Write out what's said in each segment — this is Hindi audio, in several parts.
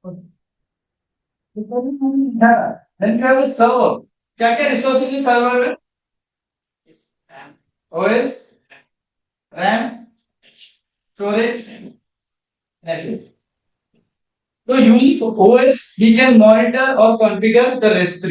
Then you have a server. क्या क्या रिसोर्सेज है सर्वर में? OS, RAM, storage, network. तो unique OS we can monitor और कॉन्फ़िगर द रेस्ट.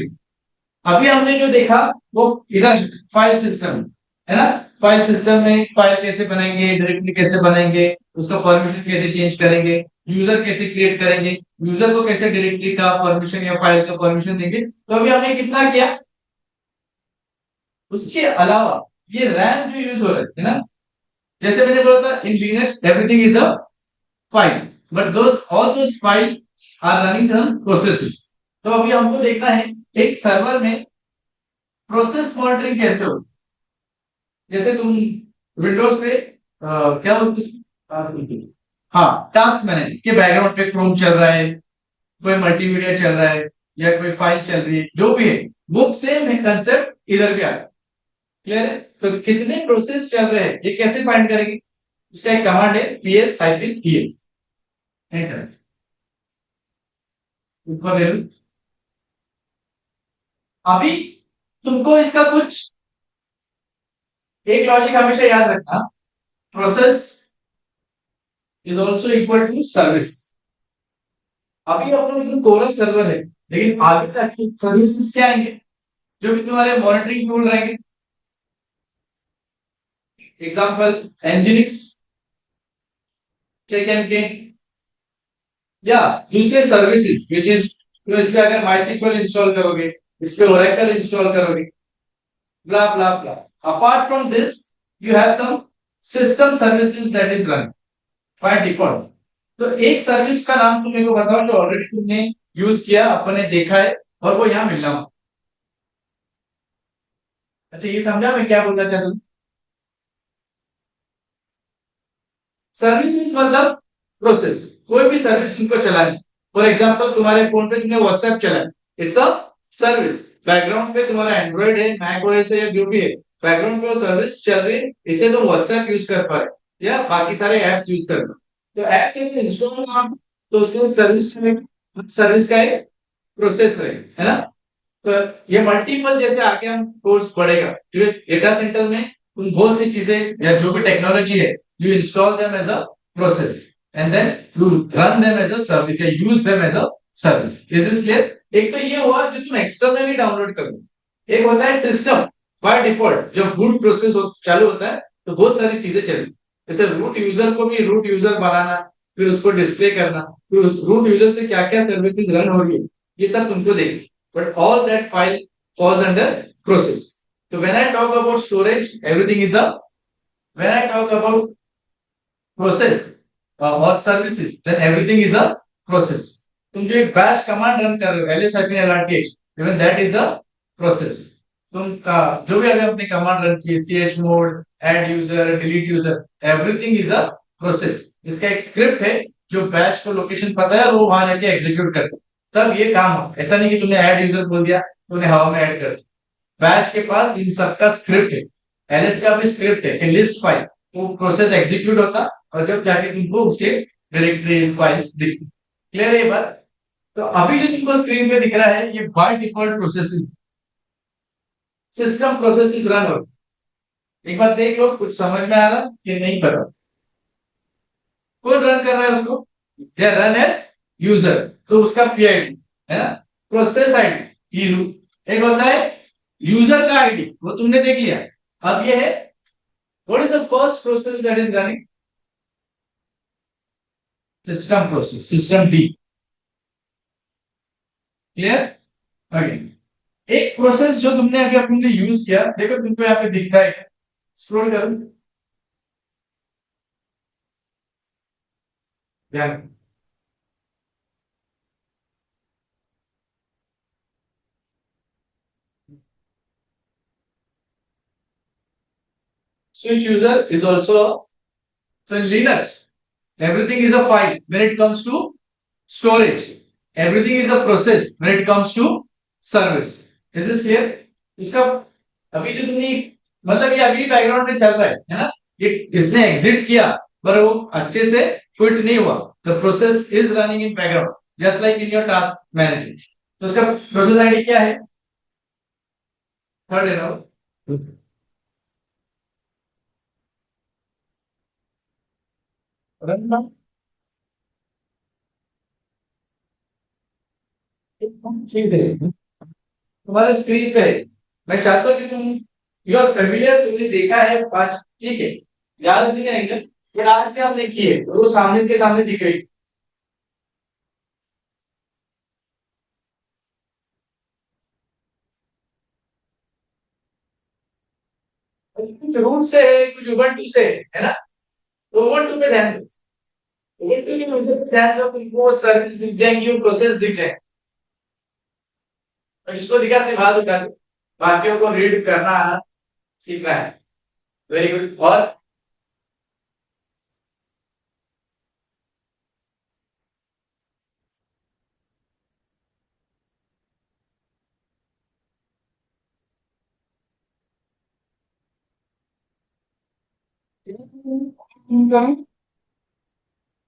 अभी हमने जो देखा वो इधर फाइल सिस्टम है ना. फाइल सिस्टम में फाइल कैसे बनाएंगे, डायरेक्टरी कैसे बनाएंगे, उसका परमिशन कैसे चेंज करेंगे, यूजर कैसे क्रिएट करेंगे, यूजर को कैसे डायरेक्टरी का परमिशन या फाइल का परमिशन देंगे. तो अभी हमने कितना किया. उसके अलावा ये रैम जो यूज हो रहा है ना, जैसे मैंने बोला था in Linux everything is a file, but those all those file are running on processes. तो अभी हमको देखना है एक सर्वर में प्रोसेस मॉनिटरिंग कैसे हो. जैसे तुम विंडोज पे क्या बोलते हैं, हाँ टास्क मैनेजर के बैकग्राउंड पे क्रोम चल रहा है, कोई मल्टीमीडिया चल रहा है या कोई फाइल चल रही है, जो भी है वो सेम है कंसेप्ट इधर भी आ रहा है. क्लियर है. तो कितने प्रोसेस चल रहे हैं ये कैसे फाइंड करेंगे. इसका एक कमांड है ps -es. एंटर. ऊपर ले लो. अभी तुमको इसका कुछ एक लॉजिक हमेशा याद रखना. Process is also equal to service. अभी अपना कोरल सर्वर है, लेकिन आगे तक सर्विसेज क्या आएंगे जो भी तुम्हारे मॉनिटरिंग टूल रहेंगे. एग्जांपल एनजिनिक्स, चेक एंड के, या दूसरे सर्विसेज विच इज, तो इस पे अगर माइस्क्ल इंस्टॉल करोगे, इस पे ओरेकल इंस्टॉल करोगे, blah blah blah. Apart from this you have some system services that is run by default. तो एक सर्विस का नाम तुम मेरे को बताओ जो ऑलरेडी तुमने यूज किया, अपने देखा है और वो यहाँ मिल रहा हो. अच्छा ये समझा मैं क्या बोलना चाहता हूँ. सर्विसेज मतलब प्रोसेस. कोई भी सर्विस तुमको चलानी. फॉर एग्जांपल तुम्हारे फोन पे तुमने व्हाट्सएप चलाया, इट्स अ सर्विस. बैकग्राउंड पे तुम्हारा एंड्रॉइड है, मैक ओएस है या जो भी है, बैकग्राउंड पे वो सर्विस चल रही है, इसे तुम व्हाट्सएप यूज कर पा रहे या बाकी सारे एप्स यूज कर रहे हो. तो ऐप से इंस्टॉल करना तो उसके सर्विस का एक प्रोसेस है ना. तो ये मल्टीपल जैसे आगे हम कोर्स पढ़ेगा, जो डेटा सेंटर में उन बहुत सी चीजें या जो भी टेक्नोलॉजी है, you install them as a process and then you run them as a service या use them as a service. Is this clear. एक तो ये हुआ जो तुम एक्सटर्नली डाउनलोड करो. एक होता है सिस्टम. बाय डिफॉल्ट जब रूट प्रोसेस चालू होता है तो बहुत सारी चीजें चलती. जैसे रूट यूजर को भी रूट यूजर बनाना, फिर उसको डिस्प्ले करना, फिर उस रूट यूजर से क्या क्या सर्विसेज रन हो रही है, ये सब तुमको देखना. But all that file falls under process. So when I talk about storage, everything is a. When I talk about process or services, then everything is a process. तुम जो एक bash command रन कर रहे हो, ls-lrth, even that is a process. तुम का जो भी अभी अपनी कमांड रन की, chmod, add user, delete user, everything is a process. इसका एक स्क्रिप्ट है जो बैश को लोकेशन पता है और वो वहां जाके एग्जीक्यूट करता है. तब ये काम हो. ऐसा नहीं कि तुमने ऐड यूजर बोल दिया, तुमने हवा में ऐड कर. बैश के पास इन सबका स्क्रिप्ट है, एलएस का भी स्क्रिप्ट है, एक लिस्ट फाइल, वो प्रोसेस एग्जीक्यूट होता और जब जाके तुमको उसके डायरेक्टरी फाइल्स दिखती. क्लियर है ये बात. तो अभी जो तुमको स्क्रीन पे दिख रहा है ये by default processes, system processes run हो. एक बार देख लो कुछ समझ में आ रहा कि नहीं पता. कौन रन कर रहा है उसको, दे रन एज यूजर, तो उसका पीआईडी है ना, प्रोसेस आईडी. एक होता है यूजर का आईडी, वो तुमने देख लिया. अब ये है what is the first process that is running, system process, system D. Clear. Okay. एक प्रोसेस जो तुमने अभी अपने यूज किया, देखो तुमको यहाँ पे दिखता है, स्क्रॉल करो. Switch user is also, so in Linux, everything is a file when it comes to storage. Everything is a process when it comes to service. Is this clear? इसका अभी जो तुमने मतलब ये अभी बैकग्राउंड में चल रहा है ना, ये इसने एग्जिट किया पर वो अच्छे से क्विट नहीं हुआ. The process is running in background. Just like in your task management. तो उसका प्रोसेस आईडी क्या है? थर्ड है ना? रन ठीक है, तुम्हारे स्क्रीन पे है। मैं चाहता हूँ कि तुम, यू आर फेमिलियर, तुमने देखा है आज, ठीक है, याद नहीं आएंगे, बट आज से आपने किए तो वो सामने के सामने दिख रही। कुछ रूट से है, कुछ उबंटू से है ना? तो उबंटू पे ध्यान दो। उबंटू की यूजर पे ध्यान दो, तुमको सर्विस दिख जाएंगी, प्रोसेस दिख जाएंगे। और इसको दिखा सिखा दो, बाकियों को रीड करना आना सीखना है। Very good. और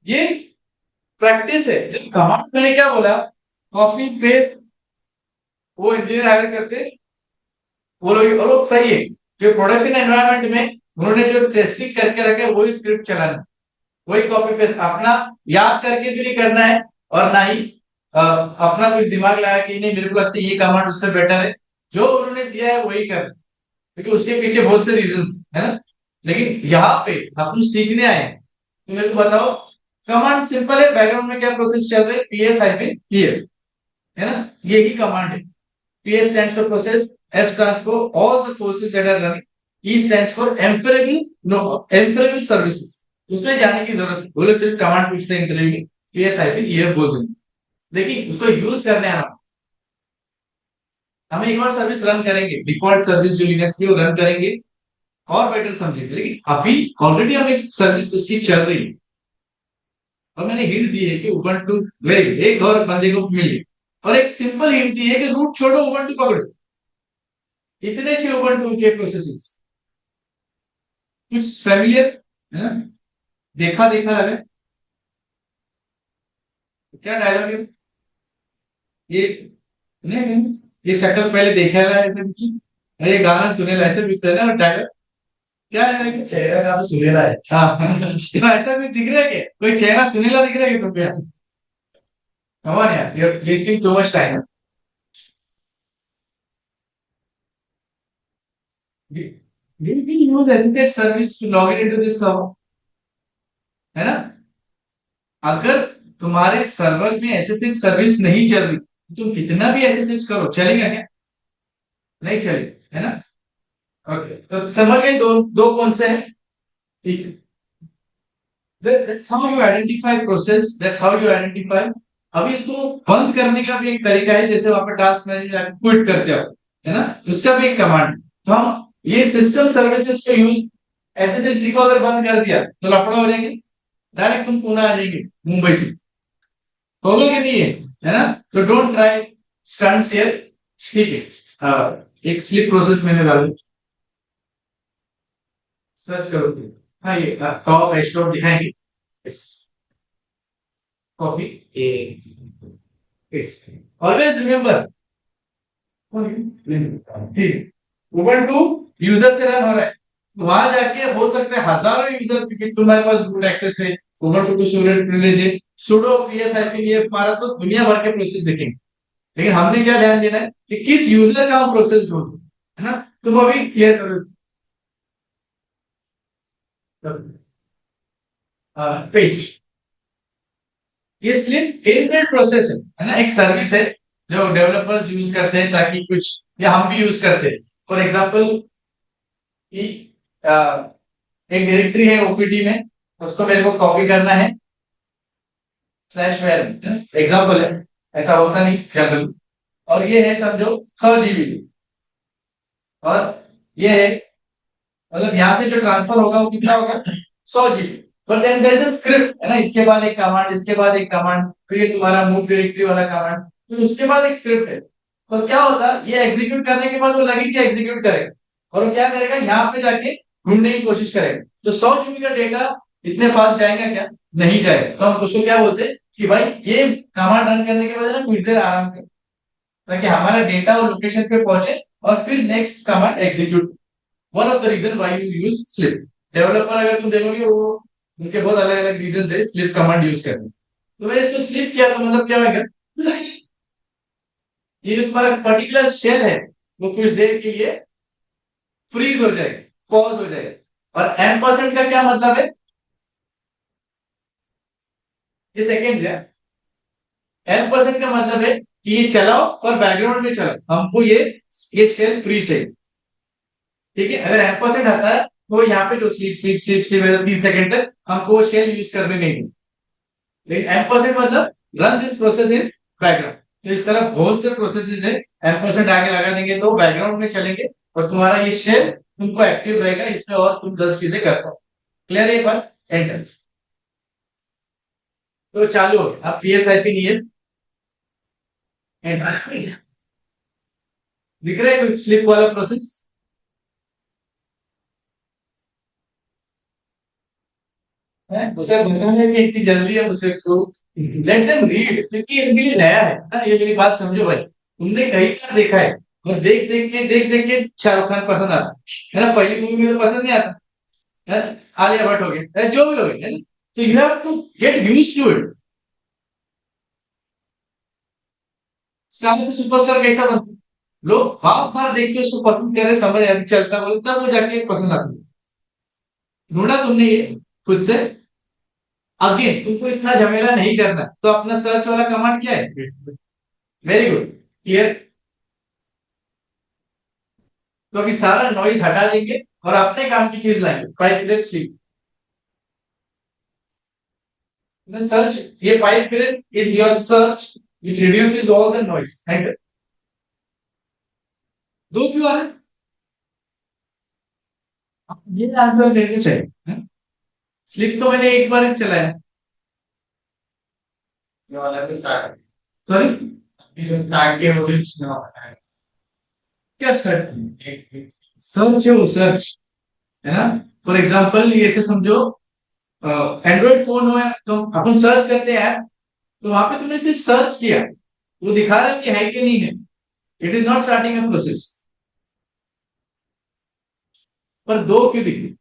ये प्रैक्टिस है। कमांड मैंने क्या बोला? Copy paste. वो इंजीनियर हायर करते, वो लोग, और वो सही है। जो प्रोडक्शन एनवायरनमेंट में उन्होंने जो टेस्टिंग करके रखे वही स्क्रिप्ट चलाना है, वही कॉपी पेस्ट। अपना याद करके भी नहीं करना है, और ना ही अपना कुछ दिमाग लगा कि नहीं मेरे को लगता है ये कमांड उससे बेटर है। जो उन्होंने दिया है वही कर, क्योंकि उसके पीछे बहुत से रीजंस है ना। लेकिन यहाँ पे हम सीखने आए हैं, तो मेरे को बताओ। कमांड सिंपल है, बैकग्राउंड में क्या प्रोसेस चल रहा है? पीएस हाइफन क्लियर, है ना? यही कमांड है। P stands for process, F stands for all the processes that are running, E stands for empirical, no, empirical services। उसमें जाने की जरूरत नहीं, वो लोग सिर्फ कमांड पूछते हैं इंटरव्यू में, PS हाइफन ईयर बोल देंगे। लेकिन उसको यूज करने आना, हमें एक और सर्विस रन करेंगे, डिफॉल्ट सर्विस जो लिनक्स की वो रन करेंगे और बेटर समझेंगे। लेकिन अभी ऑलरेडी हम एक सर्विस उसकी चल रही है, और मैंने हिंट दी है कि उबंटू, वेरी एक और बंदे को मिली, और एक सिंपल हिंट दी है कि रूट छोड़ो, उबंटू पकड़ो। इतने अच्छे उबंटू के प्रोसेसेस, कुछ फेमिलियर है ना? देखा देखा लगा है? क्या डायलॉग है ये? नहीं नहीं, ये शक्ल पहले देखा है ऐसे किसी, अरे ये गाना सुनेला ऐसे भी है ना डायलॉग। क्या है कि चेहरा का तो सुनेला है, हाँ तो ऐसा भी दिख रहा है क्या? कोई चेहरा सुनेला दिख रहा है क्या तुमको यार? कम ऑन यार, you are wasting too much time. We will use SSH service to log in into this server, है ना? अगर तुम्हारे सर्वर में एसएसएच सर्विस नहीं चल रही, तुम कितना भी एसएसएच करो, चलेगा क्या? नहीं चलेगा, है ना? ओके, तो समझ गए दो दो कौन से हैं? ठीक है। That's how you identify process, that's how you identify। अभी इसको बंद करने का भी एक तरीका है, जैसे वहां पर टास्क मैनेजर क्विट करते हो, है ना? उसका भी एक कमांड। तो हम ये सिस्टम सर्विसेज को यूज, एसएसएच को अगर बंद कर दिया तो लफड़ा हो जाएंगे, डायरेक्ट तुम पुणे आ जाएंगे मुंबई से। होगा कि नहीं है ना? तो डोंट ट्राई स्टंट्स हियर, ठीक है? एक स्लिप प्रोसेस मैंने डाली, सर्च करो तुम। हाँ, ये टॉप एस्टॉप दिखाएंगे। कॉपी ए पेस्ट, ऑलवेज रिमेंबर, ठीक। उबंटू यूजर से रन हो रहा है, वहां जाके हो सकता है हजारों यूजर, क्योंकि तुम्हारे पास रूट एक्सेस है, उबंटू को स्टूडेंट प्रिविलेज है, सुडो पीएस हाइफन ये हमारा, तो दुनिया भर के प्रोसेस देखेंगे। लेकिन हमने क्या ध्यान देना है कि किस यूजर का हम प्रोसेस ढूंढ, है ना? तुम अभी क्लियर करो पेस्ट। ये सिर्फ इनबिल्ट प्रोसेस है ना? एक सर्विस है जो डेवलपर्स यूज करते हैं ताकि कुछ, या हम भी यूज करते हैं। फॉर एग्जांपल कि एक डायरेक्टरी है ओपीटी में, उसको मेरे को कॉपी करना है स्लैश वेर, एग्जांपल है, ऐसा होता नहीं जनरल। और ये है समझो 100 GB, और ये है, मतलब यहाँ से जो ट्रांसफर होगा वो कितना होगा? 100 GB। पर then there is a script, है ना? इसके बाद एक कमांड, इसके बाद एक कमांड, फिर ये तुम्हारा मूव डायरेक्टरी वाला कमांड, फिर उसके बाद एक स्क्रिप्ट है। तो क्या होता है, ये एग्जीक्यूट करने के बाद वो लगेज एग्जीक्यूट करेगा, और वो क्या करेगा, यहाँ पे जाके ढूंढने की कोशिश करेगा। तो 100 GB का डेटा इतने फास्ट जाएगा क्या? नहीं जाएगा। तो हम उसको क्या बोलते हैं? कि भाई ये कमांड रन करने के बाद ना कुछ देर आराम कर, ताकि हमारा डेटा और लोकेशन पे पहुंचे और फिर next command execute. One of the reason why you use sleep. Developer अगर तुम देखोगे वो उनके बहुत अलग अलग रीजन है स्लिप कमांड यूज करने। तो मैं इसको स्लिप किया तो मतलब क्या होगा, ये जो तुम्हारा पर्टिकुलर शेल है वो कुछ देर के लिए फ्रीज हो जाएगा, पॉज हो जाएगा। और एम% का क्या मतलब है, ये सेकेंड है। एम% का मतलब है कि ये चलाओ और बैकग्राउंड में चलाओ, हमको ये शेल फ्री चाहिए। ठीक है, अगर एम% आता है तो यहाँ पे जो sleep sleep sleep sleep 30 second तक हमको वो शेल यूज करने नहीं दें। लेकिन एम% मतलब run this process in background. तो इस तरह बहुत से प्रोसेसेस है, एम% आगे लगा देंगे तो बैकग्राउंड में चलेंगे और तुम्हारा ये शेल तुमको एक्टिव रहेगा, इसमें और तुम 10 चीजें कर पाओ। क्लियर है? एक बार एंटर तो चालू हो गया। अब PSIP नहीं है, एंटर दिख रहा है स्लिप वाला प्रोसेस है, उसे बताने की इतनी जल्दी है उसे तो लेट देम रीड, क्योंकि इनके लिए नया है ना। ये मेरी बात समझो भाई, तुमने कई बार देखा है और देख देख के शाहरुख खान पसंद आता है ना, पहली मूवी में तो पसंद नहीं आता है ना? आलिया भट्ट हो गया जो भी हो गया है ना, तो you have to get used to it. Star से सुपरस्टार कैसा बनता है? लोग बार बार देख के उसको पसंद कर रहे, समझ अभी चलता बोले तब वो जाके पसंद आता है। ढूंढा तुमने ये खुद से? अगेन तुमको इतना झमेला नहीं करना, तो अपना सर्च वाला कमांड क्या है? Very good, clear. तो अभी सारा नॉइज हटा देंगे और अपने काम की चीज लाएंगे, 5 मिनट स्लीप। सर्च, ये 5 minute is your search which reduces all the noise and दो क्यों आ रहे हैं? ये आंसर लेने चाहिए। स्लिप तो मैंने एक बार ही चलाया। सॉरी, क्या सर्च? सर्च है वो, सर्च है ना। फॉर एग्जाम्पल ये से समझो, एंड्रॉइड फोन हो तो अपन सर्च करते हैं, तो वहां पे तुमने सिर्फ सर्च किया, वो दिखा रहा है कि है कि नहीं है। It is not starting a process. पर दो क्यों दिखी है?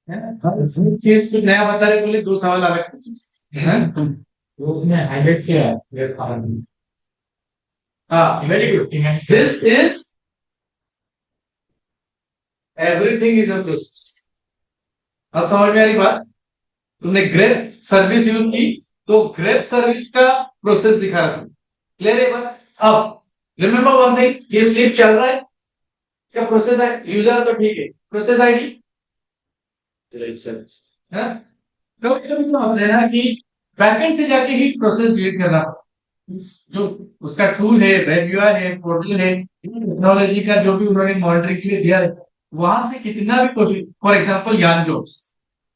केस कुछ नया बता रहे, बोले दो सवाल अलग पूछे हैं। वो उसने हाईलाइट किया है। हाँ, very good. This is everything is a process. अब समझ में आ रही बात? तुमने ग्रेप सर्विस यूज की तो ग्रेप सर्विस का प्रोसेस दिखा रहा था। क्लियर है बात? अब रिमेंबर वन थिंग, ये स्लिप चल रहा है, क्या प्रोसेस है यूजर तो ठीक है, प्रोसेस आईडी है। कभी कभी तो होता है ना कि बैकएंड से जाके ही प्रोसेस डिलीट करना पड़ता। जो उसका टूल है, वेब यूआई है, पोर्टल है, टेक्नोलॉजी का जो भी उन्होंने मॉनिटरिंग के लिए दिया है, वहां से कितना भी कोशिश, फॉर एग्जांपल यान जॉब्स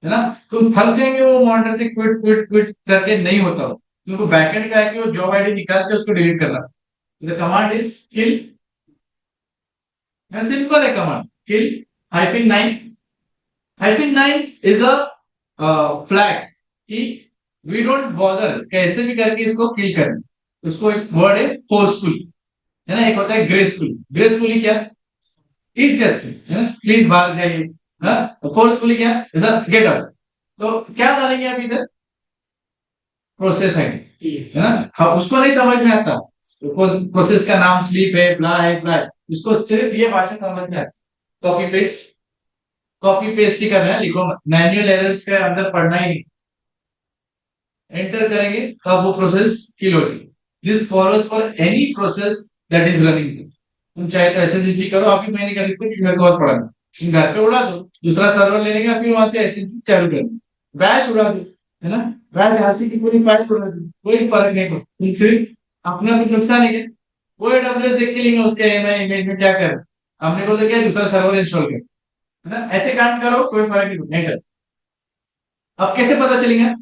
है ना, तुम थक जाएंगे वो मॉनिटर से क्विट क्विट क्विट करके नहीं होता हो, तुमको बैकएंड का है कि वो जॉब आईडी निकाल के उसको डिलीट करना। The command is kill, simple है command, kill -9। -9 is a flag कि वी डोंट बॉदर कैसे भी करके इसको किल करें। उसको एक वर्ड है फोर्सफुल, है ना, एक होता है ग्रेसफुल। ग्रेसफुली क्या, इज्जत से, है ना, प्लीज भाग जाइए। फोर्सफुली क्या, गेट आउट। तो क्या डालेंगे आप इधर? प्रोसेस है ना। हाँ, उसको नहीं समझ में आता, प्रोसेस का नाम स्लीप है, ब्ला है, ब्ला है, उसको सिर्फ ये भाषा समझ में आता। कॉपी पेस्ट, कॉपी पेस्ट ही करना है, लिखो मैनुअल एरर्स के अंदर पढ़ना ही नहीं। एंटर करेंगे तब वो प्रोसेस किल होगी। This follows for any process that is running. तुम चाहे तो एसएसडी करो, अभी मैं नहीं कर सकता क्योंकि मेरे को और पढ़ना है। घर पे उड़ा दो, दूसरा सर्वर ले लेंगे, फिर वहां से एसएसडी चालू कर दो, बैश उड़ा दो, है ना। बैश हंसी की पूरी फाइल उड़ा दो, कोई फर्क नहीं पड़ता। तुम सिर्फ अपना कुछ नुकसान है क्या? वो AWS देख के लेंगे उसके इमेज में क्या कर, हमने को तो क्या दूसरा सर्वर इंस्टॉल कर, है ना। ऐसे काम करो, कोई फर्क नहीं पड़ता। अब कैसे पता चलेगा?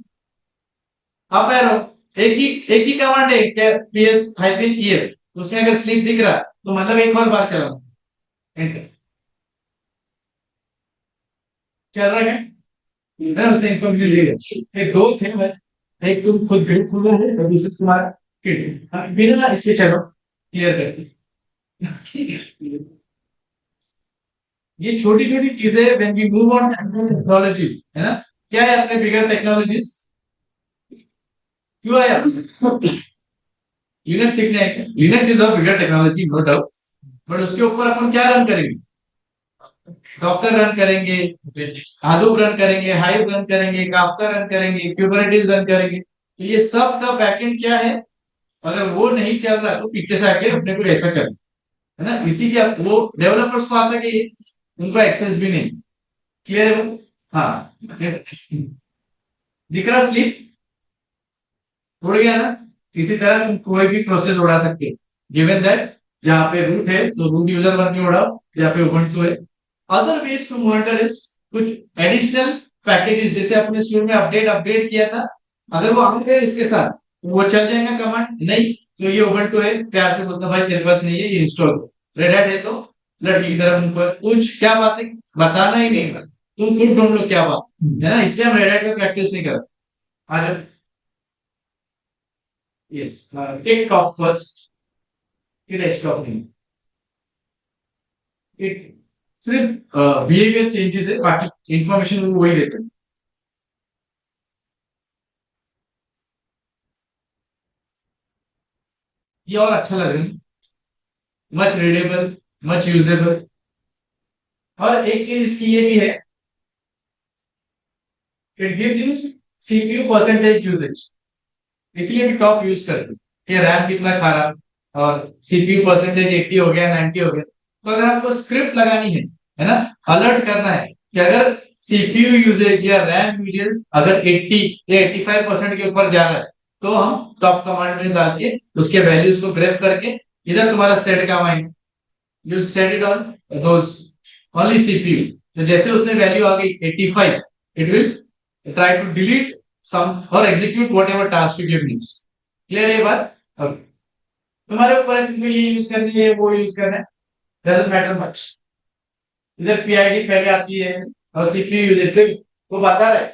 अप एरो, एक ही कमांड है क्या, PS-EF, उसमें अगर स्लीप दिख रहा तो मतलब एक और बार चलाओ, एंटर। चल रहा है ना, उसने इन्फॉर्मेशन ले लिया। ये दो थे बस, एक तुम खुद ग्रुप खुला है और दूसरा तुम्हारा किट। बिना इसके चलो क्लियर करते हैं। ये छोटी छोटी चीजें when we move on technology, है ना। क्या है अपने बिगर टेक्नोलॉजीज, क्यों आया लिनक्स सीखने है? Linux is a bigger technology no doubt, but उसके ऊपर अपन क्या रन करेंगे? डॉकर रन करेंगे, हाडूप रन करेंगे, हाइव रन करेंगे, काफ्का रन करेंगे, क्यूबरनेटिस रन करेंगे। तो ये सब का बैकएंड क्या है? अगर वो नहीं चल रहा तो पीछे से आके अपने को ऐसा करें, है ना। इसी के वो डेवलपर्स को आता है कि उनको एक्सेस भी नहीं। क्लियर है वो? हाँ, दिख रहा स्लीप उड़ गया ना। इसी तरह तुम कोई भी प्रोसेस उड़ा सकते हो, गिवन दैट जहाँ पे रूट है तो रूट यूजर वन के उड़ाओ, जहाँ पे उबंटू है। Other ways to monitor is कुछ एडिशनल पैकेजेस, जैसे अपने शुरू में अपडेट अपडेट किया था, अगर वो आ गए इसके साथ तो वो चल जाएगा कमांड। नहीं तो ये उबंटू है, प्यार से बोलता भाई तेरे पास नहीं है ये इंस्टॉल करो। रेड हैट है तो लड़की की तरफ उनको कुछ क्या बात है बताना ही नहीं है, तुम खुद ढूंढ लो क्या बात है ना। इसलिए हम रेड हैट में प्रैक्टिस नहीं करते। आज यस, टेक टॉप फर्स्ट, फिर स्टॉप नहीं। इट सिर्फ बिहेवियर चेंजेस है, बाकी इंफॉर्मेशन वो वही देते हैं। ये और अच्छा लग रहा है, मच रीडेबल, मच यूजेबल। और एक चीज इसकी ये भी है, it gives you CPU percentage usage, इसलिए भी टॉप यूज करते हैं कि रैम कितना खा रहा और सीपीयू परसेंटेज 80 हो गया 90 हो गया। तो अगर आपको स्क्रिप्ट लगानी है ना, अलर्ट करना है कि अगर सीपीयू यूजेज या रैम यूजेज अगर 80 या 85% के ऊपर जा रहा है, तो हम टॉप कमांड में डाल के उसके वैल्यूज को ग्रैब करके इधर तुम्हारा सेट काम आएंगे। You set it on those only CPU. तो जैसे उसने वैल्यू आ गई 85, it will try to delete some or execute whatever task you give next. Clear है बात? अब तुम्हारे ऊपर है, तुम्हें ये यूज करनी है वो यूज करना है, doesn't matter much। इधर पीआईडी पहले आती है और सीपीयू यूजेज से वो बता रहा है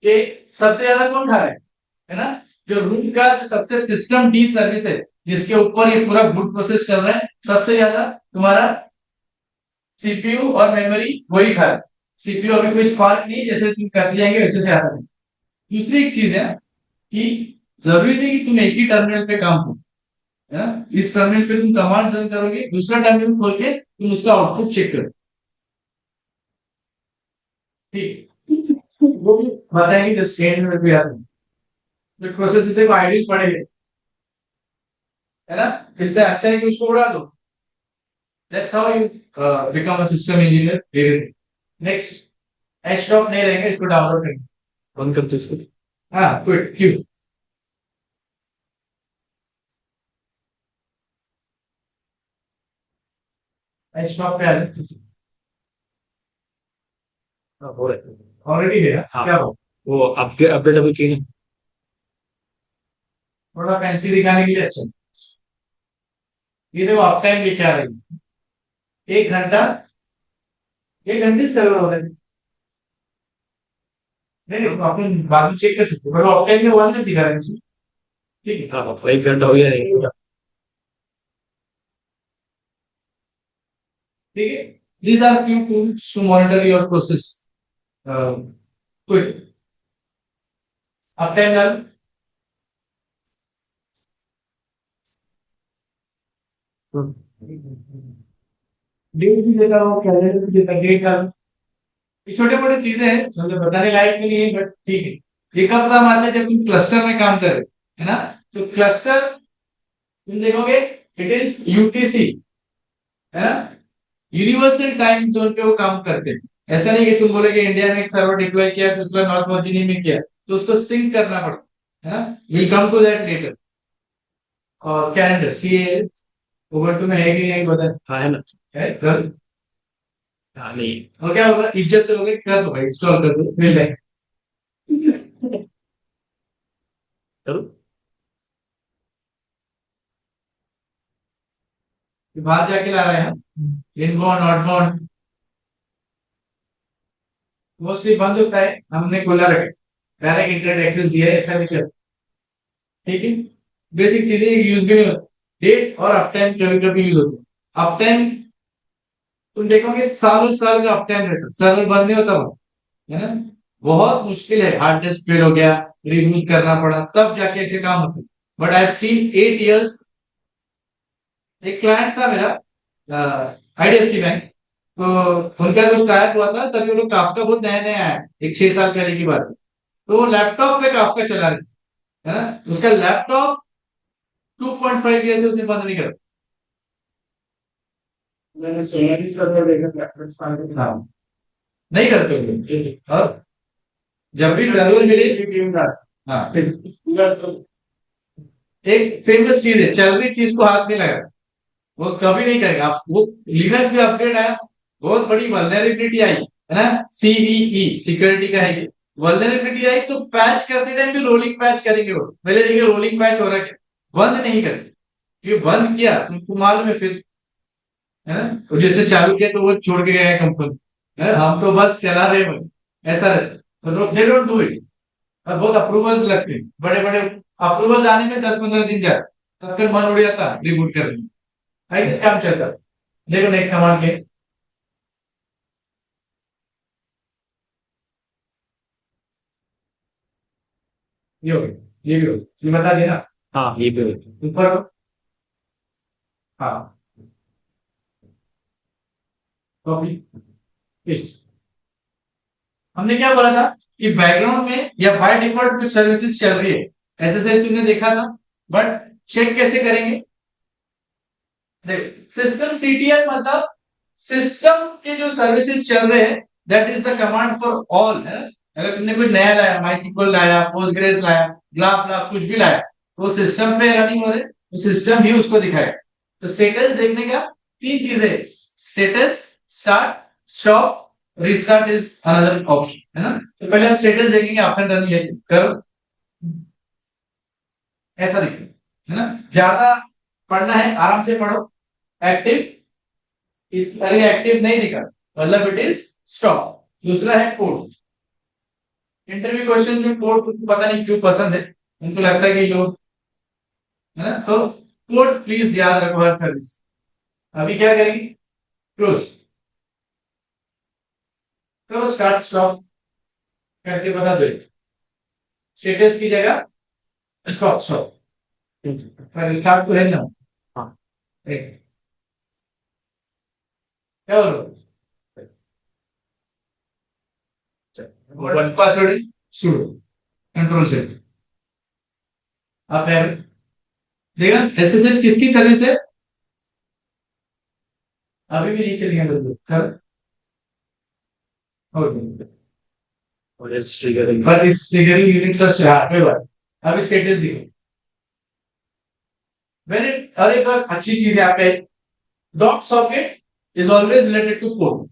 कि सबसे ज्यादा कौन खा रहा है ना। जो रूट का जो सबसे सिस्टम डी सर्विस है जिसके ऊपर ये पूरा बूट प्रोसेस चल रहा है, सबसे ज्यादा तुम्हारा सीपीयू और मेमोरी वही खा रहा है। सीपीयू अभी कोई स्पार्क नहीं, जैसे तुम करते जाएंगे वैसे से आता है। दूसरी एक चीज है कि जरूरी नहीं कि तुम एक ही टर्मिनल पे काम करो, है ना। इस टर्मिनल पे तुम कमांड रन करोगे, दूसरा टर्मिनल खोल के तुम उसका आउटपुट चेक करो। ठीक, वो भी बताएंगे जस्ट एंड में भी आते हैं तो प्रोसेस इतने आइडियल पड़ेगा, है ना। इससे अच्छा है कि उसको उड़ा दो। That's how you become a system engineer. Next, H top नहीं रहेंगे, इसको डाउनलोड करेंगे। बंद करते इसको। हाँ क्विट क्यों, एच टॉप पे आ जाए। हाँ, हो रहा है ऑलरेडी है। हाँ, क्या बात, वो अपडेट अपडेट अभी की नहीं। थोड़ा फैंसी दिखाने के लिए अच्छा। ये देखो आप टाइम लिखा रही है 1 घंटा, 1 घंटे से चल रहा है। नहीं नहीं तो आपने बाद में चेक कर सकते हो, पर आप टाइम में 1 से दिखा रहे हैं। ठीक है, हाँ 1 घंटा हो गया नहीं। ठीक है, these are few tools to monitor your process. Good, अब टाइम डाल। डेट भी देता हूँ, कैलेंडर भी देता, डेट डाल। ये छोटे मोटे चीजें हैं, मतलब बताने लायक नहीं है, बट ठीक है। एक हफ्ता मान लें जब तुम क्लस्टर में काम कर रहे हो, है ना, तो क्लस्टर तुम देखोगे इट इज यूटीसी, है ना, यूनिवर्सल टाइम जोन पे वो काम करते हैं। ऐसा नहीं कि तुम बोले कि इंडिया में एक सर्वर डिप्लॉय किया दूसरा नॉर्थ वर्जीनिया में किया, तो उसको सिंक करना पड़ता है ना। Will come to that later. और कैलेंडर सी ओवर में है कि नहीं बता। हाँ है ना, है कर। हाँ नहीं, और क्या होगा, इज्जत से होगा कर दो भाई, इंस्टॉल कर दो, मिल जाएगा। करो, बाहर जाके ला रहे हैं इनबाउंड आउटबाउंड। मोस्टली बंद होता है, हमने खोला रखा, डायरेक्ट इंटरनेट एक्सेस दिया है, ऐसा नहीं चलता। ठीक है, बेसिक चीजें यूज भी नहीं होती, डेट और अप टाइम कभी कभी यूज होती है। अप टाइम तुम देखोगे सालों साल का अप टाइम रहता है, सर्वर बंद नहीं होता वो, है ना। बहुत मुश्किल है, हार्ड डिस्क फेल हो गया, रिबूट करना पड़ा, तब जाके ऐसे काम होते। But I have seen 8 years। एक क्लाइंट था मेरा, आईडीएफसी बैंक, तो उनका जो क्लाइंट हुआ था तभी वो लोग काफका बहुत नया नया आया, एक 6 साल पहले की बात है। तो वो लैपटॉप पे काफका चला रहे थे, है ना। उसका लैपटॉप 2.5 ईयर से उसने बंद नहीं कर। मैंने सोना भी सर्वर देखा, हाँ, नहीं करते हुए। और जब भी सर्वर मिले टीम का, हाँ, एक फेमस चीज है, चल रही चीज को हाथ नहीं लगा, वो कभी नहीं करेगा। आप वो लिनक्स में अपडेट आया, बहुत बड़ी वल्नरेबिलिटी आई, है ना, सीवीई सिक्योरिटी का है ये। वल्नरेबिलिटी आई तो पैच करते टाइम भी रोलिंग पैच करेंगे, वो पहले देखिए रोलिंग पैच हो रहा है क्या? बंद नहीं करते, ये बंद किया तुमको मालूम है फिर, है ना। तो जैसे चालू किया तो वो छोड़ के गया कंपनी, है, हम तो बस चला रहे हैं, ऐसा रहता। तो दे डोंट डू इट। और बहुत अप्रूवल्स लगते हैं, बड़े बड़े अप्रूवल्स आने में 10-15 दिन जाते, तब तक मन उड़ जाता रिबूट करने में, ऐसे काम चलता। देखो नेक्स्ट कमांड के, ये हो गया, ये भी हो गया, ये बता देना। हाँ ये भी हो गया, ऊपर हो। हाँ, कॉपी पेस्ट। हमने क्या बोला था कि बैकग्राउंड में या बाय डिफॉल्ट कुछ सर्विसेज चल रही है, एसएसएल तुमने देखा था। बट चेक कैसे करेंगे? सिस्टम सीटीएल मतलब सिस्टम के जो सर्विसेज चल रहे हैं, that is the command for all, है ना। अगर तुमने कुछ नया लाया, माइस्क्ल लाया, पोस्टग्रेस लाया, ग्राफ लाया, कुछ भी लाया, तो सिस्टम पे रनिंग हो रहे, तो सिस्टम ही उसको दिखाएगा। तो स्टेटस देखने का 3 चीजें, status, start, stop, restart is another option, है ना। तो पहले हम स्टेटस देखेंगे, आफ्टर रनिंग है करो, ऐसा दिखेगा, है ना। ज्यादा पढ़ना है आराम से पढ़ो। एक्टिव, इस अरे एक्टिव नहीं दिखा मतलब इट इज स्टॉप। दूसरा है कोड, इंटरव्यू क्वेश्चन में कोड को पता नहीं क्यों पसंद है, उनको लगता है कि लोग, है ना। तो कोड प्लीज याद रखो हर सर्विस। अभी क्या करेंगे? क्लोज करो, स्टार्ट स्टॉप करके बता दो। स्टेटस की जगह स्टॉप स्टॉप, पर स्टार्ट तो है ना। हाँ, एक क्या बोलो, वन पासवर्ड सुडो कंट्रोल से। आप देखा एसएसएल किसकी सर्विस है? अभी भी नीचे लिखा कर, और इट्स ट्रिगरिंग, पर इट्स ट्रिगरिंग यूनिट सर्च, हाँ कोई बात। अभी स्टेटस देखो, वेरी, और एक और अच्छी चीज यहाँ पे, dot socket is always related two port.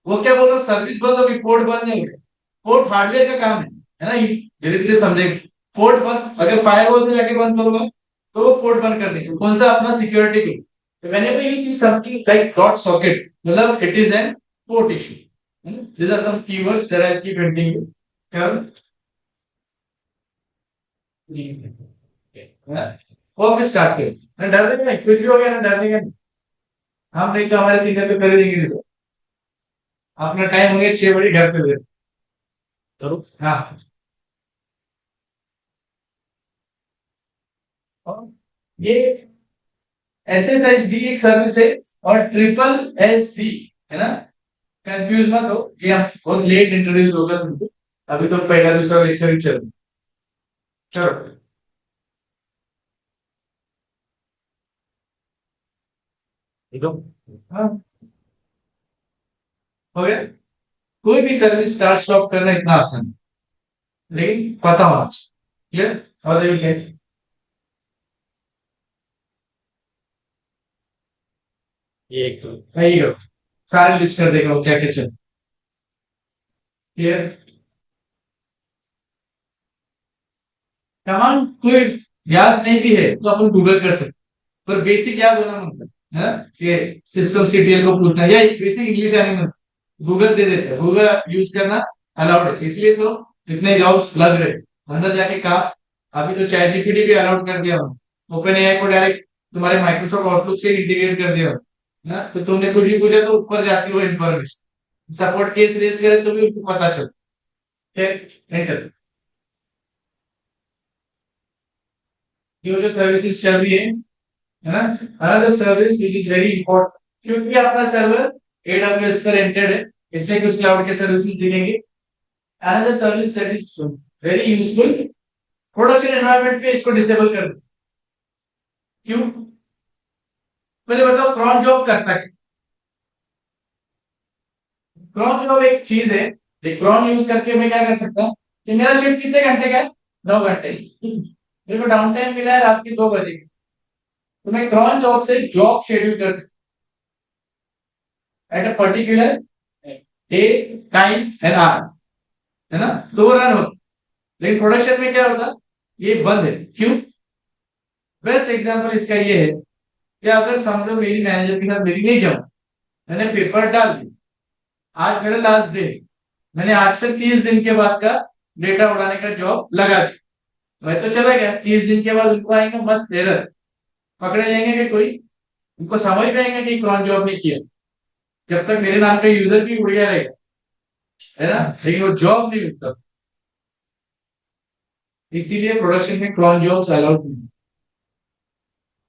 वो क्या बोल रहा है, सर्विस बंद होगी, पोर्ट बंद नहीं होगी। पोर्ट हार्डवेयर का काम है ना, ये धीरे धीरे समझेंगे। पोर्ट बंद अगर फायरवॉल से जाके बंद करूंगा तो वो पोर्ट बंद कर देंगे, कौन सा अपना सिक्योरिटी के। whenever you see something like dot socket, मतलब it is an port issue. These are some keywords that I keep hinting you. क्या? वो हम स्टार्ट करें ना, डर देंगे कुछ भी हो गया ना, डर देंगे हम, नहीं तो हमारे सीनियर पे कर देंगे। तो अपना टाइम हो गया 6 बजे घर पे दे करो। हाँ, और ये SSID एक सर्विस है, और ट्रिपल SD, है ना। कंफ्यूज मत हो, ये हम बहुत लेट इंट्रोड्यूस होगा तुमको, अभी तो पहला दूसरा लेक्चर ही चल। चलो, ठीक हो, हाँ, हो गया। कोई भी सर्विस स्टार्ट स्टॉप करना इतना आसान है, लेकिन पता होना चाहिए, क्लियर। और देखिए ये एक तो यही करो, सारे लिस्ट कर देगा वो क्या क्या चल, क्लियर। कमांड कोई याद नहीं भी है तो अपन गूगल कर सकते, पर बेसिक याद होना मतलब है कि सिस्टम सीटीएल को पूछना, या बेसिक इंग्लिश आने में गूगल दे देते हैं, गूगल यूज करना अलाउड है, इसलिए तो इतने जॉब्स लग रहे अंदर जाके कहा। अभी तो चैट जीपीटी भी अलाउड कर दिया हूँ, ओपन एआई को डायरेक्ट तुम्हारे माइक्रोसॉफ्ट आउटलुक से इंटीग्रेट कर दिया हूँ ना, तो तुमने कुछ भी पूछा तो ऊपर जाती हो इन्फॉर्मेशन, सपोर्ट केस रेस करे तो भी उनको पता चल। एंटर, ये जो सर्विसेज चल रही है ना, another service which is very important, क्योंकि आपका सर्वर एडब्ल्यूएस पर एंटेड है, इसमें कुछ क्लाउड के सर्विसेज दिखेंगे। Another service that is very useful, production environment पे इसको डिसेबल कर दो। क्यों? पहले बताओ क्रॉन जॉब करता है। क्रॉन जॉब एक चीज है, क्रॉन यूज करके मैं क्या कर सकता हूँ कि मेरा शिफ्ट कितने घंटे का है, 9 घंटे, मेरे को डाउन टाइम मिला है रात के 2 बजे, तो मैं क्रॉन जॉब से जॉब शेड्यूल कर सकता हूँ at a particular day, time and hour, है ना, तो वो रन होता। लेकिन प्रोडक्शन में क्या होता, ये बंद है। क्यों? बेस्ट एग्जांपल इसका ये है कि अगर समझो मेरी मैनेजर के साथ मेरी नहीं जम, मैंने पेपर डाल दी, आज मेरा लास्ट डे, मैंने आज से 30 दिन के बाद का डेटा उड़ाने का जॉब लगा दिया, मैं तो चला गया, 30 दिन के बाद उनको आएंगे मस्त एरर, पकड़े जाएंगे कि कोई, उनको समझ में आएंगे कि क्रॉन जॉब नहीं किया, जब तक मेरे नाम का यूजर भी उड़ गया रहेगा, है ना, लेकिन वो जॉब नहीं उठता। इसीलिए प्रोडक्शन में क्रॉन जॉब्स अलाउड नहीं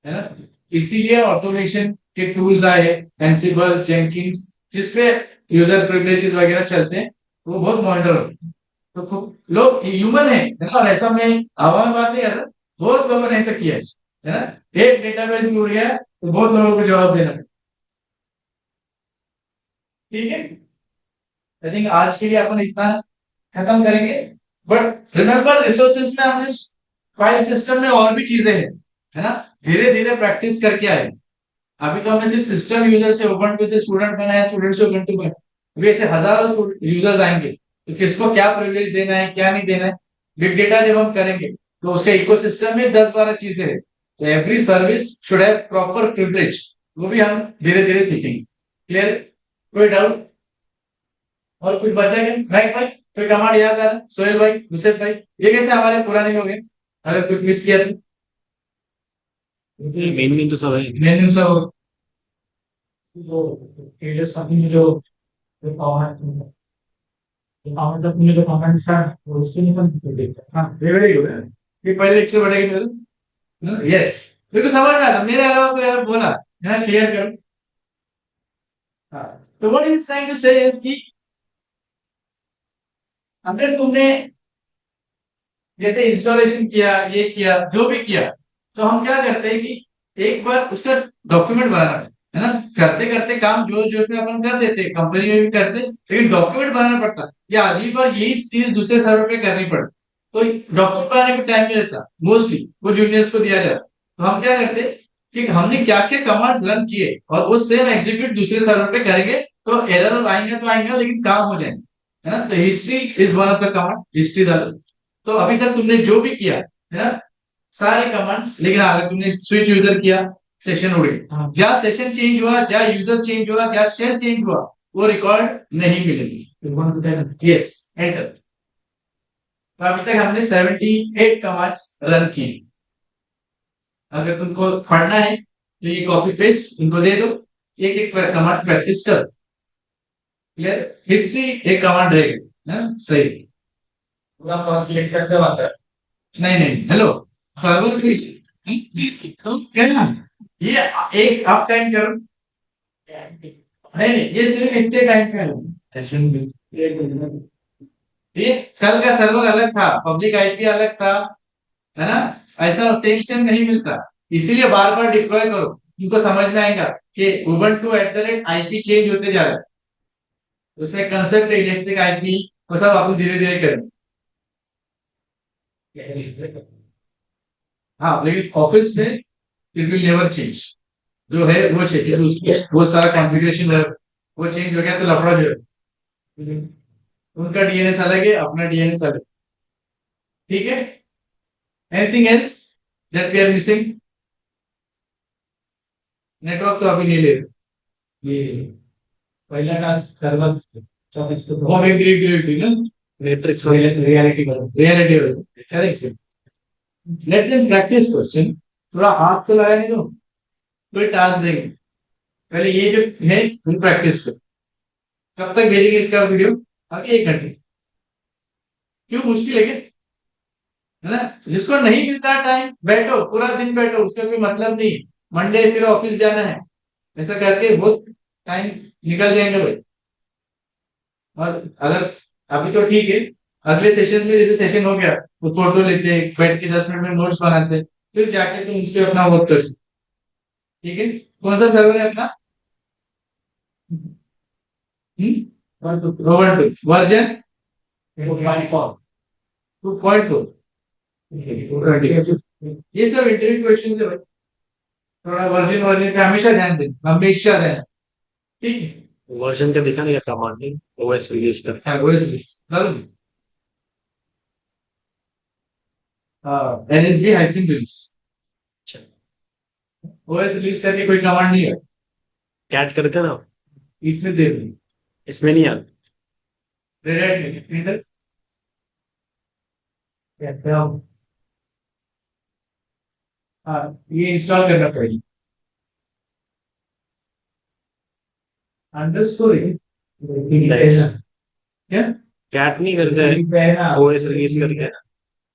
है ना, इसीलिए ऑटोमेशन के टूल्स आए, एंसिबल, जेंकिंस, जिसपे यूजर प्रिविलेजेस वगैरह चलते हैं, वो बहुत मॉनिटर होते हैं। तो लोग ह्यूमन है ना, और ऐसा मैं हवा में बात नहीं कर रहा, बहुत लोगों ने ऐसा किया है ना, एक डेटाबेस भी उड़ गया तो बहुत लोगों को जवाब देना पड़ेगा। ठीक है, आई थिंक आज के लिए अपन इतना खत्म करेंगे, बट रिमेम्बर रिसोर्सेज में हमने फाइल सिस्टम में और भी चीजें हैं, है ना, धीरे धीरे प्रैक्टिस करके आए। अभी तो हमने सिर्फ सिस्टम यूजर से उबंटू से स्टूडेंट बनाया, स्टूडेंट से उबंटू बनाया, अभी ऐसे हजारों यूजर्स आएंगे, तो किसको क्या प्रिविलेज देना है क्या नहीं देना है, बिग डेटा जब हम करेंगे तो उसका इकोसिस्टम में 10-12 चीजें हैं, तो every service should have proper privilege, वो भी हम धीरे धीरे सीखेंगे। क्लियर? कोई डाउट? और कुछ बचा क्या भाई? भाई कोई कमांड याद आ रहा है? सोहेल भाई, मुसेफ भाई, ये कैसे हमारे पुराने लोग हैं, अगर कुछ मिस किया तो मेन तो सब है। मैंने सब जो पेजेस में जो मतलब मुझे जो कमेंट्स था वो उससे निकल के हाँ वेरी गुड है, ये पहले लेक्चर बढ़ेगी। यस, बिल्कुल समझ में आता, मेरे अलावा कोई और बोला, मैं क्लियर करूं। हाँ, तो व्हाट इज ट्राइंग टू से इज कि अगर तुमने जैसे इंस्टॉलेशन किया, ये किया, जो भी किया, तो हम क्या करते हैं कि एक बार उसका डॉक्यूमेंट बनाना है ना, करते करते काम जो जो उसमें अपन कर देते, कंपनी में भी करते, लेकिन डॉक्यूमेंट बनाना पड़ता, या अगली बार यही चीज दूसरे सर्वर पे करनी पड़ती, तो डॉक्यूमेंट बनाने को टाइम नहीं लगता, मोस्टली वो जूनियर्स को दिया जाता। तो हम क्या करते कि हमने क्या क्या कमांड्स रन किए और वो सेम एग्जीक्यूट दूसरे सर्वर पे करेंगे, तो एरर आएंगे तो आएंगे, लेकिन काम हो जाएंगे, है ना, तो history is one of the command, history डालो। तो अभी तक तुमने जो भी किया है ना, सारे कमांड्स, लेकिन अगर तुमने स्विच यूजर किया, सेशन उड़ गया, जहाँ सेशन चेंज हुआ, जहाँ यूजर चेंज हुआ, जहाँ शेल चेंज हुआ, वो रिकॉर्ड नहीं मिलेगी। Yes, enter. तो अभी तक हमने 78 कमांड्स रन किए, अगर तुमको पढ़ना है तो ये कॉपी पेस्ट इनको दे दो, एक एक कमांड प्रैक्टिस कर। क्लियर? हिस्ट्री एक कमांड रहेगी ना, सही, पूरा फर्स्ट लेक्चर से आता है। नहीं नहीं, हेलो, सर्वर की क्या नाम? ये एक आप टाइम करो, नहीं नहीं, ये सिर्फ इतने टाइम का है सेशन में। ये कल का सर्वर अलग था, पब्लिक आईपी अलग था, है ना, ऐसा सेम सेम नहीं मिलता, इसीलिए बार बार डिप्लॉय करो, उनको समझ में आएगा कि Ubuntu at the rate IP change होते जा रहा है, उसमें कंसेप्ट इलेक्ट्रिक आईपी, वो सब आपको धीरे धीरे करें। हाँ, लेकिन ऑफिस में इट विल नेवर चेंज, जो है वो चेंज, वो सारा कॉन्फ़िगरेशन है, वो चेंज हो गया तो लफड़ा जो है, उनका डीएनएस अलग है, अपना डीएनएस अलग। ठीक है, anything else that we are missing? Network तो अभी नहीं ले रहे। पहिला टास्क सर्वात ना matrix reality correct let them practice question थोड़ा हाथ तो लगाया नहीं तो कोई टास्क देंगे पहले ये जो है तुम प्रैक्टिस करो कब तक भेजेंगे इसका वीडियो आगे 1 घंटे क्यों मुश्किल है क्या है ना जिसको नहीं मिलता टाइम बैठो पूरा दिन बैठो उसका कोई मतलब नहीं मंडे फिर ऑफिस जाना है ऐसा करके बहुत टाइम निकल जाएंगे भाई और अगर अभी तो ठीक है अगले सेशन में जैसे सेशन हो गया तो फोटो लेते बैठ के 10 मिनट में नोट्स बनाते फिर जाके तुम उस पर अपना वर्क कर सकते ठीक है कौन सा सर्वर है अपना रोवन टू वर्जन 2.4 ये सब इंटरव्यू क्वेश्चन है भाई थोड़ा वर्जन वर्जन का हमेशा ध्यान दें हमेशा ध्यान ठीक है वर्जन का दिखा नहीं कमांड ओएस रिलीज कर हाँ वैसे NSB hyping release OS release करके कोई कमांड नहीं है कैट करते ना इसमें दे दी इसमें नहीं यार रेड हैट में इधर क्या हाँ ये इंस्टॉल करना पड़ेगा अंडरस्कोर क्या कैट नहीं करते ओएस रिलीज करके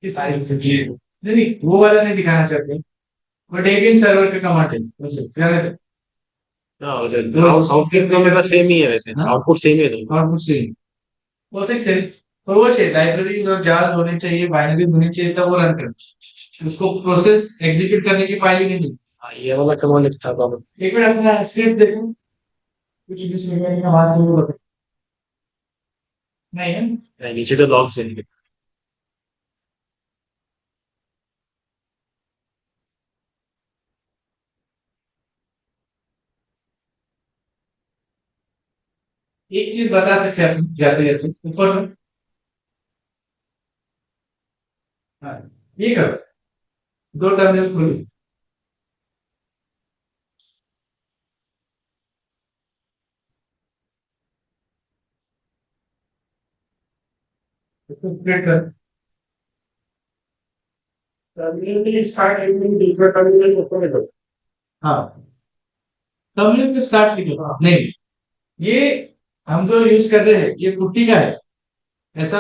नहीं वो वाला नहीं दिखाना चाहते बट एवियन सर्वर का कमांड है क्या है आउटपुट तो मेरा सेम ही है वैसे आउटपुट सेम ही है आउटपुट से बस एक सेल और वो चाहिए लाइब्रेरीज और जार्स होने चाहिए बाइनरीज होनी चाहिए तब वो रन कर उसको प्रोसेस एग्जीक्यूट करने की फाइल ही नहीं मिलती ये वाला कमांड था एक मिनट अपना स्क्रिप्ट देखो कुछ भी समझने का बात नहीं बता नहीं है नीचे तो लॉग से एक चीज बता सकते हैं जाते जाते ऊपर में हाँ ये करो 2 टर्मिनल खोलो इसको स्प्लिट कर हाँ टर्मिनल पे स्टार्ट लिखो नहीं ये हम जो यूज कर रहे हैं ये पुट्टी का है ऐसा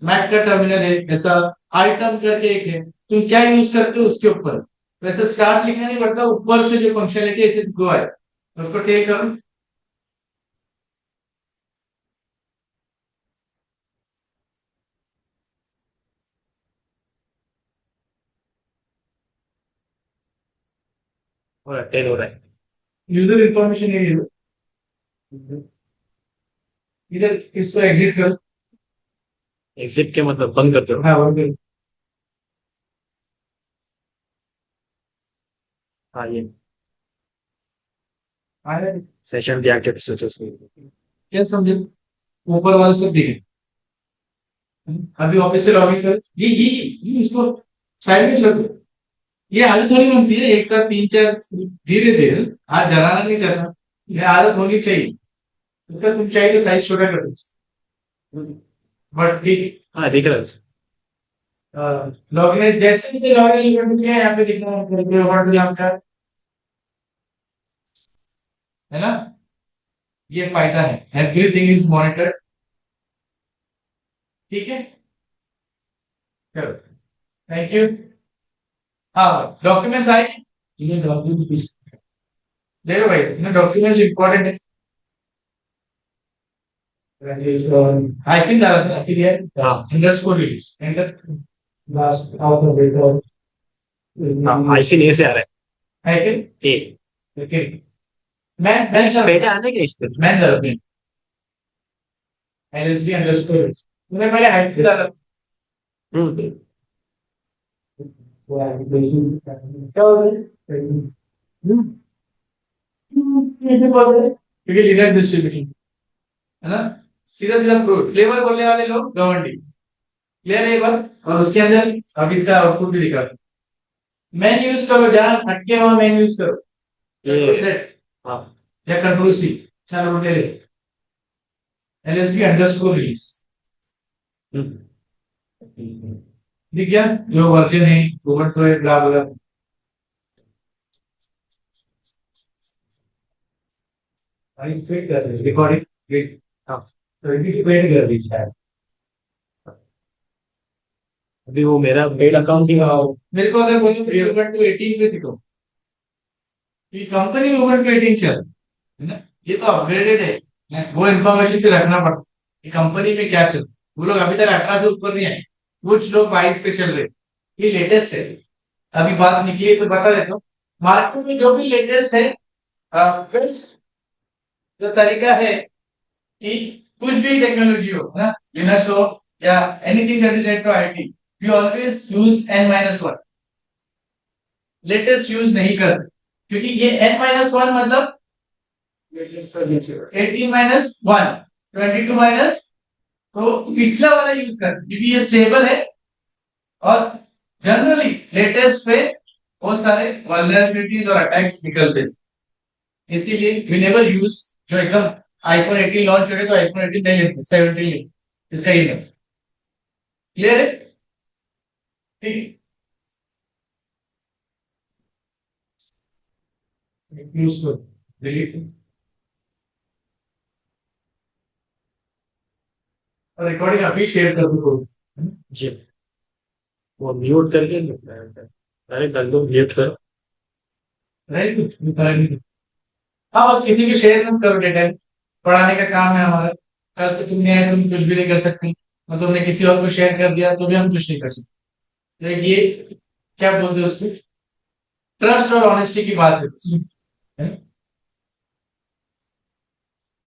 मैक का टर्मिनल है ऐसा आइटम करके एक है तुम क्या यूज करते हो उसके ऊपर वैसे स्टार्ट लिखना नहीं पड़ता ऊपर से जो फंक्शनलिटी ऐसे गो है उसको टेक करो टेन हो रहा है यूजर इंफॉर्मेशन ये इधर इसको एग्जिट करो एग्जिट के मतलब बंद कर दो हाँ बंद करो हाँ ये आया सेशन डीएक्टिवेट सक्सेसफुल क्या समझे ऊपर वाला सब दिखे अभी ऑफिस से लॉगिन कर ये इसको साइड में रखो ये आदत थोड़ी बनती है एक साथ 3 4 धीरे धीरे आज डराना नहीं करना ये आदत होनी चाहिए तो तुम चाहिए तो साइज छोटा कर दो बट ठीक हाँ दिख रहा है लॉगिन जैसे भी लॉगिन करते हैं यहाँ पे दिखना है है ना ये फायदा है एवरीथिंग इज मॉनिटर्ड ठीक है चलो थैंक यू हाँ डॉक्यूमेंट्स आए ये डॉक्यूमेंट देखो भाई ना डॉक्यूमेंट्स इंपॉर्टेंट है आइकन डाला था क्लियर हाँ underscore release enter last out of हाँ आईफिन ए से आ रहा है आइकन ए ओके मैं सर पहले आने क्या इस पे मैं डाल दूं एलएसबी अंडरस्कोर मैंने पहले आइकन डाला वो एप्लीकेशन क्या हो गया क्योंकि लीडर डिस्ट्रीब्यूशन है ना सीधा सीधा फ्लेवर बोलने वाले लोग गवर्नमेंट क्लियर है एक बार और उसके अंदर अभी का आउटपुट भी दिखा मैन यूज करो जहां हटके वहां मैन यूज करो ये हाँ या कंट्रोल सी चलो बोले LSB अंडरस्कोर रिलीज हम्म, दिख गया जो वर्जन है गवर्नमेंट तो ब्ला ब्ला फिट कर रही रिकॉर्डिंग फिट हाँ तो इनकी पेड कर रही शायद अभी वो मेरा पेड अकाउंट ही मेरे को अगर बोलो गवर्नमेंट को 18 पे दिखो ये कंपनी में गवर्नमेंट को 18 चल है ना ये तो अपग्रेडेड है वो इन्फॉर्मेशन पे रखना पड़ता ये कंपनी में क्या चल वो लोग अभी तक 18 से ऊपर नहीं आए कुछ लोग 22 पे चल रहे ये लेटेस्ट है अभी बात निकली है तो बता देता हूँ मार्केट में जो भी लेटेस्ट है बेस्ट जो तरीका है कि कुछ भी टेक्नोलॉजी हो ना लिनक्स हो या anything that is related to IT we always use n-1 latest use नहीं करते क्योंकि ये n-1 मतलब 18-1 22- तो पिछला वाला यूज करते क्योंकि ये स्टेबल है और जनरली लेटेस्ट पे बहुत सारे वल्नरेबिलिटीज और अटैक्स निकलते हैं इसीलिए वी नेवर यूज जो एकदम आईफोन 18 लॉन्च करे तो आईफोन 18 नहीं लेते 17 लेते इसका ये नहीं क्लियर है ठीक यूज करो डिलीट और रिकॉर्डिंग अभी शेयर कर दो जी वो म्यूट करके अरे कर दो म्यूट करो नहीं कुछ नहीं हाँ बस किसी भी शेयर मत करो डेटा पढ़ाने का काम है हमारा कल से तुमने आए तुम कुछ भी नहीं कर सकती और तुमने किसी और को शेयर कर दिया तो भी हम कुछ नहीं कर सकते तो ये क्या बोलते हैं उसको ट्रस्ट और ऑनेस्टी की बात है